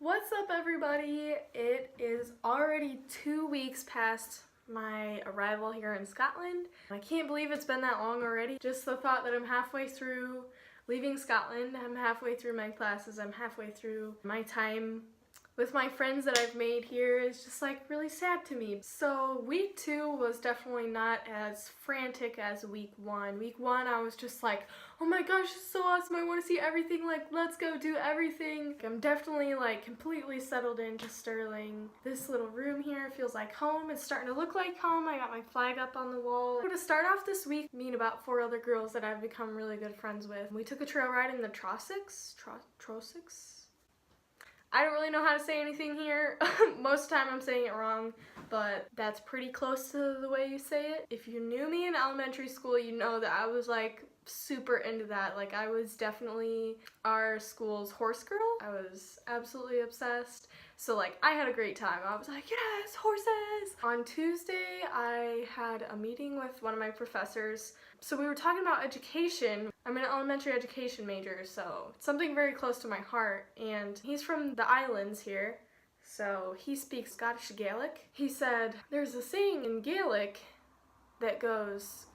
What's up, everybody? It is already 2 weeks past my arrival here in Scotland. I can't believe it's been that long already. Just the thought that I'm halfway through leaving Scotland, I'm halfway through my classes, I'm halfway through my time with my friends that I've made here is just like really sad to me. So week 2 was definitely not as frantic as week 1. Week 1 I was just like, oh my gosh, it's so awesome, I want to see everything, like let's go do everything. I'm definitely like completely settled into Stirling. This little room here feels like home. It's starting to look like home. I got my flag up on the wall. To start off this week, me and about 4 other girls that I've become really good friends with. We took a trail ride in the Trossachs. Trossachs? I don't really know how to say anything here. Most of the time I'm saying it wrong, but that's pretty close to the way you say it. If you knew me in elementary school, you know that I was like super into that. Like I was definitely our school's horse girl. I was absolutely obsessed. So like I had a great time. I was like, yes, horses! On Tuesday, I had a meeting with one of my professors. So we were talking about education. I'm an elementary education major, so it's something very close to my heart. And he's from the Islands here, so he speaks Scottish Gaelic. He said, there's a saying in Gaelic that goes,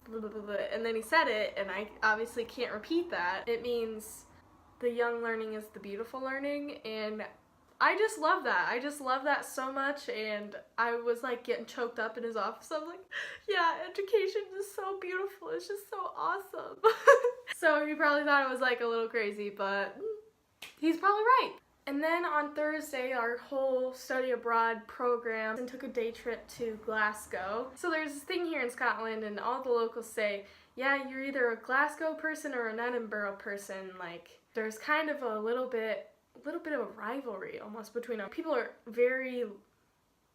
blah, blah, blah, blah, and then he said it, and I obviously can't repeat that. It means the young learning is the beautiful learning, and I just love that. I just love that so much, and I was like getting choked up in his office. I was like, yeah, education is so beautiful. It's just so awesome. So he probably thought I was like a little crazy, but he's probably right. And then on Thursday, our whole study abroad program and took a day trip to Glasgow. So there's this thing here in Scotland, and all the locals say, yeah, you're either a Glasgow person or an Edinburgh person. Like there's kind of a little bit of a rivalry almost between them. People are very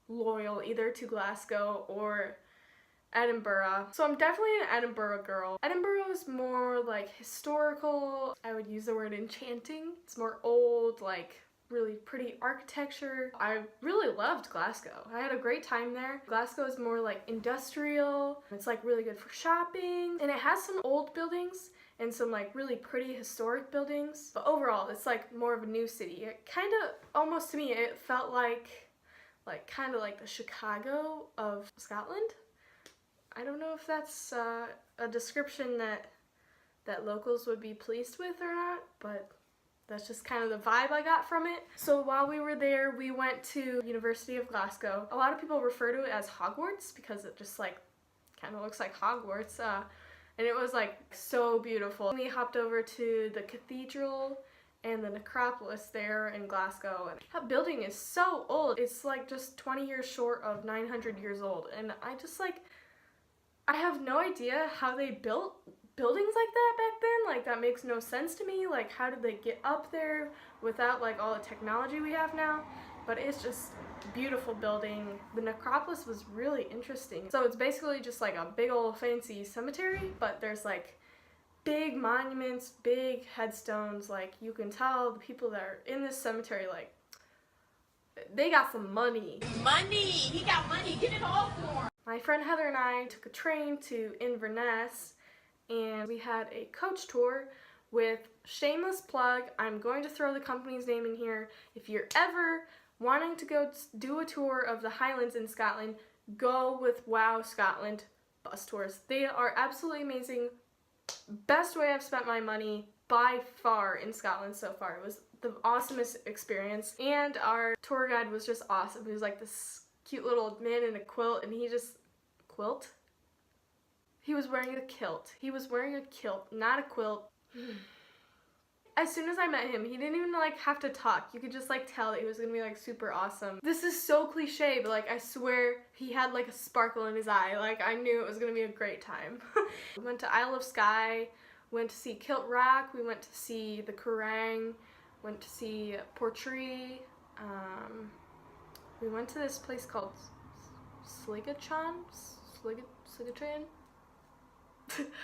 loyal either to Glasgow or Edinburgh. So I'm definitely an Edinburgh girl. Edinburgh is more like historical. I would use the word enchanting. It's more old, like really pretty architecture. I really loved Glasgow. I had a great time there. Glasgow is more like industrial. It's like really good for shopping, and it has some old buildings and some like really pretty historic buildings. But overall, it's like more of a new city. It kind of, almost to me, it felt like kind of like the Chicago of Scotland. I don't know if that's a description that locals would be pleased with or not, but that's just kind of the vibe I got from it. So while we were there, we went to University of Glasgow. A lot of people refer to it as Hogwarts because it just like kind of looks like Hogwarts. And it was like so beautiful. We hopped over to the cathedral and the necropolis there in Glasgow. And that building is so old. It's like just 20 years short of 900 years old. And I just like, I have no idea how they built buildings like that back then. Like that makes no sense to me. Like how did they get up there without like all the technology we have now? But it's just beautiful building. The necropolis was really interesting. So it's basically just like a big old fancy cemetery, but there's like big monuments, big headstones. Like you can tell the people that are in this cemetery, like they got some money. Money! He got money, get it all for him! My friend Heather and I took a train to Inverness, and we had a coach tour with, shameless plug, I'm going to throw the company's name in here. If you're ever wanting to go do a tour of the Highlands in Scotland, go with Wow Scotland bus tours. They are absolutely amazing. Best way I've spent my money by far in Scotland so far. It was the awesomest experience, and our tour guide was just awesome. He was like this cute little man in a quilt, and he just quilt? He was wearing a kilt. He was wearing a kilt, not a quilt. As soon as I met him, he didn't even like have to talk. You could just like tell that he was gonna be like super awesome. This is so cliche, but like I swear he had like a sparkle in his eye. Like I knew it was gonna be a great time. We went to Isle of Skye, went to see Kilt Rock, we went to see the Kerrang, went to see Portree. We went to this place called Sligatron?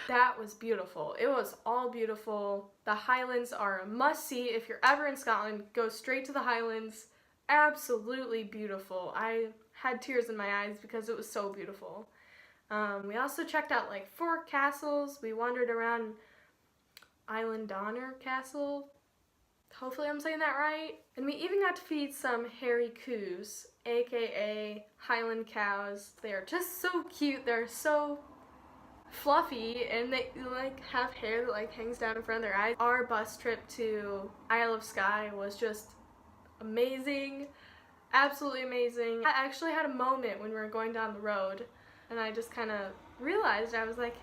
That was beautiful. It was all beautiful. The Highlands are a must-see. If you're ever in Scotland, go straight to the Highlands. Absolutely beautiful. I had tears in my eyes because it was so beautiful. We also checked out like 4 castles. We wandered around Island Donner Castle. Hopefully I'm saying that right. And we even got to feed some hairy coos, aka Highland cows. They are just so cute. They're so fluffy and they like have hair that like hangs down in front of their eyes. Our bus trip to Isle of Skye was just amazing. Absolutely amazing. I actually had a moment when we were going down the road and I just kind of realized, I was like,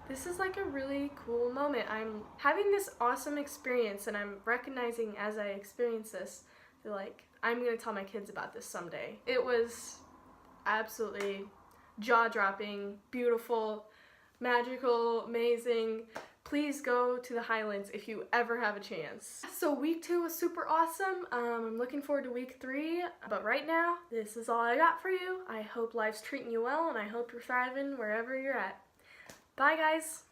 this is like a really cool moment. I'm having this awesome experience and I'm recognizing as I experience this that like I'm gonna tell my kids about this someday. It was absolutely jaw-dropping, beautiful, magical, amazing. Please go to the Highlands if you ever have a chance. So week 2 was super awesome. I'm looking forward to week 3, but right now, this is all I got for you. I hope life's treating you well and I hope you're thriving wherever you're at. Bye guys!